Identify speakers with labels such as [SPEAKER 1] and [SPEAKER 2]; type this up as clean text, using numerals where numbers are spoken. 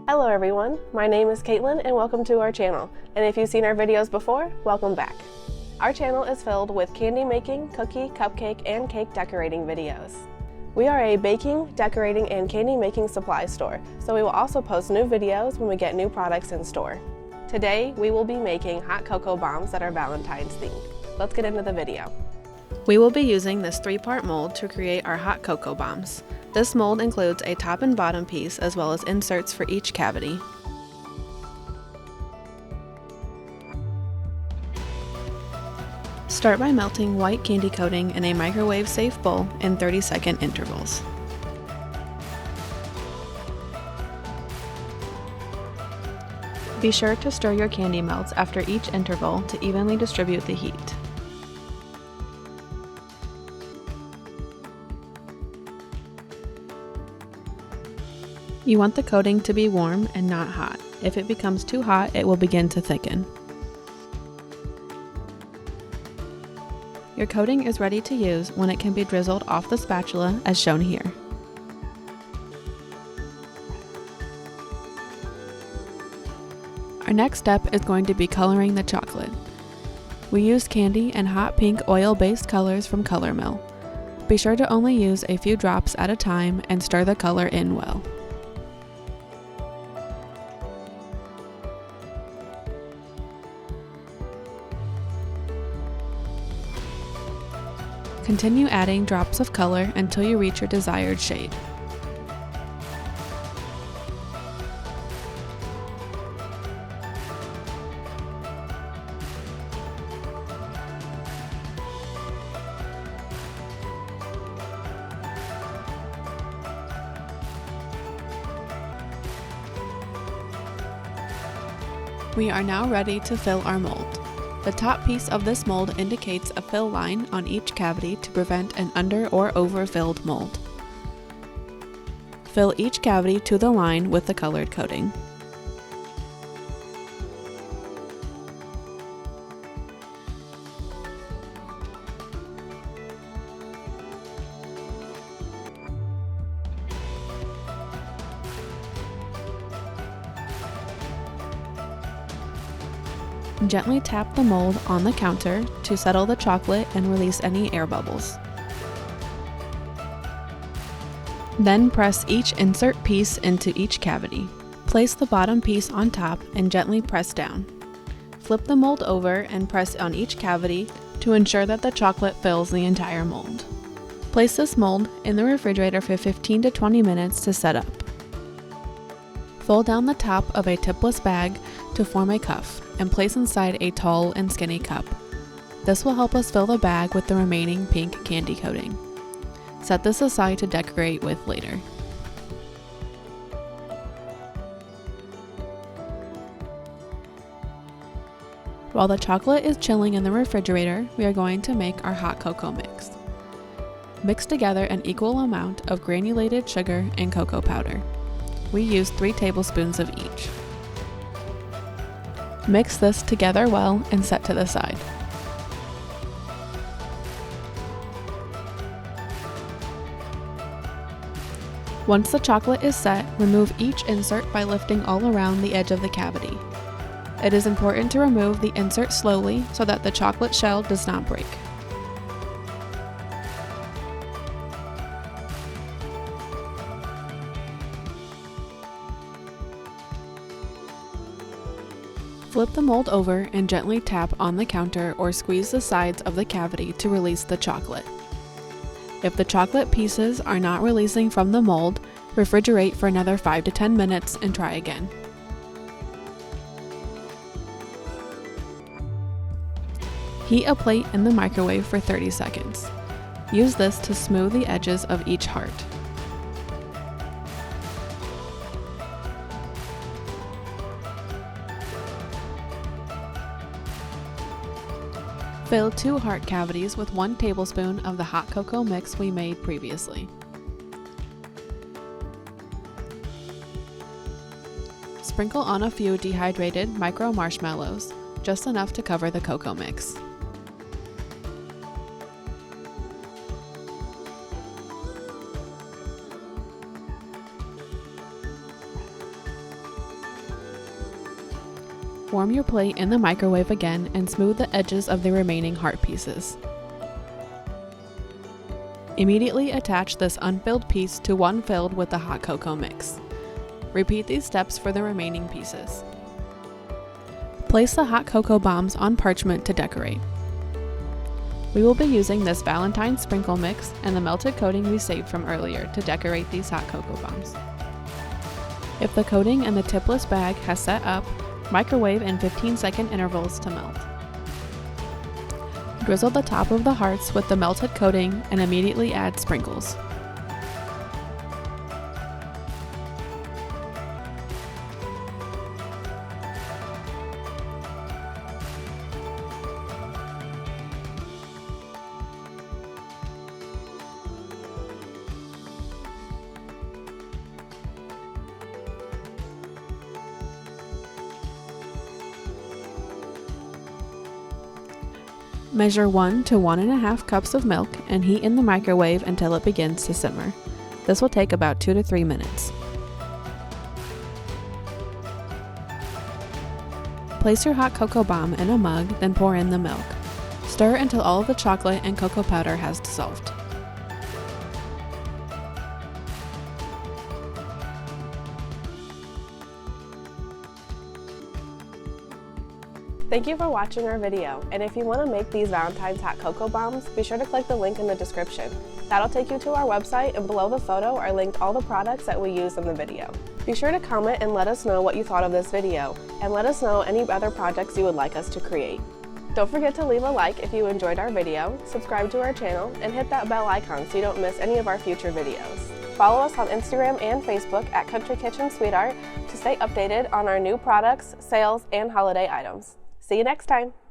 [SPEAKER 1] Hello everyone, my name is Caitlin and welcome to our channel. And if you've seen our videos before, welcome back. Our channel is filled with candy making, cookie, cupcake, and cake decorating videos. We are a baking, decorating, and candy making supply store, so we will also post new videos when we get new products in store. Today, we will be making hot cocoa bombs that are Valentine's themed. Let's get into the video. We will be using this 3-part mold to create our hot cocoa bombs. This mold includes a top and bottom piece as well as inserts for each cavity. Start by melting white candy coating in a microwave-safe bowl in 30-second intervals. Be sure to stir your candy melts after each interval to evenly distribute the heat. You want the coating to be warm and not hot. If it becomes too hot, it will begin to thicken. Your coating is ready to use when it can be drizzled off the spatula as shown here. Our next step is going to be coloring the chocolate. We used candy and hot pink oil-based colors from Color Mill. Be sure to only use a few drops at a time and stir the color in well. Continue adding drops of color until you reach your desired shade. We are now ready to fill our mold. The top piece of this mold indicates a fill line on each cavity to prevent an under or over-filled mold. Fill each cavity to the line with the colored coating. Gently tap the mold on the counter to settle the chocolate and release any air bubbles. Then press each insert piece into each cavity. Place the bottom piece on top and gently press down. Flip the mold over and press on each cavity to ensure that the chocolate fills the entire mold. Place this mold in the refrigerator for 15 to 20 minutes to set up. Fold down the top of a tipless bag to form a cuff and place inside a tall and skinny cup. This will help us fill the bag with the remaining pink candy coating. Set this aside to decorate with later. While the chocolate is chilling in the refrigerator, we are going to make our hot cocoa mix. Mix together an equal amount of granulated sugar and cocoa powder. We use 3 tablespoons of each. Mix this together well and set to the side. Once the chocolate is set, remove each insert by lifting all around the edge of the cavity. It is important to remove the insert slowly so that the chocolate shell does not break. Flip the mold over and gently tap on the counter or squeeze the sides of the cavity to release the chocolate. If the chocolate pieces are not releasing from the mold, refrigerate for another 5 to 10 minutes and try again. Heat a plate in the microwave for 30 seconds. Use this to smooth the edges of each heart. Fill 2 heart cavities with 1 tablespoon of the hot cocoa mix we made previously. Sprinkle on a few dehydrated micro marshmallows, just enough to cover the cocoa mix. Warm your plate in the microwave again and smooth the edges of the remaining heart pieces. Immediately attach this unfilled piece to one filled with the hot cocoa mix. Repeat these steps for the remaining pieces. Place the hot cocoa bombs on parchment to decorate. We will be using this Valentine sprinkle mix and the melted coating we saved from earlier to decorate these hot cocoa bombs. If the coating in the tipless bag has set up, microwave in 15-second intervals to melt. Drizzle the top of the hearts with the melted coating and immediately add sprinkles. Measure 1 to 1.5 cups of milk and heat in the microwave until it begins to simmer. This will take about 2 to 3 minutes. Place your hot cocoa bomb in a mug, then pour in the milk. Stir until all of the chocolate and cocoa powder has dissolved.
[SPEAKER 2] Thank you for watching our video, and if you want to make these Valentine's hot cocoa bombs, be sure to click the link in the description. That'll take you to our website, and below the photo are linked all the products that we used in the video. Be sure to comment and let us know what you thought of this video, and let us know any other projects you would like us to create. Don't forget to leave a like if you enjoyed our video, subscribe to our channel, and hit that bell icon so you don't miss any of our future videos. Follow us on Instagram and Facebook at Country Kitchen Sweetheart to stay updated on our new products, sales, and holiday items. See you next time!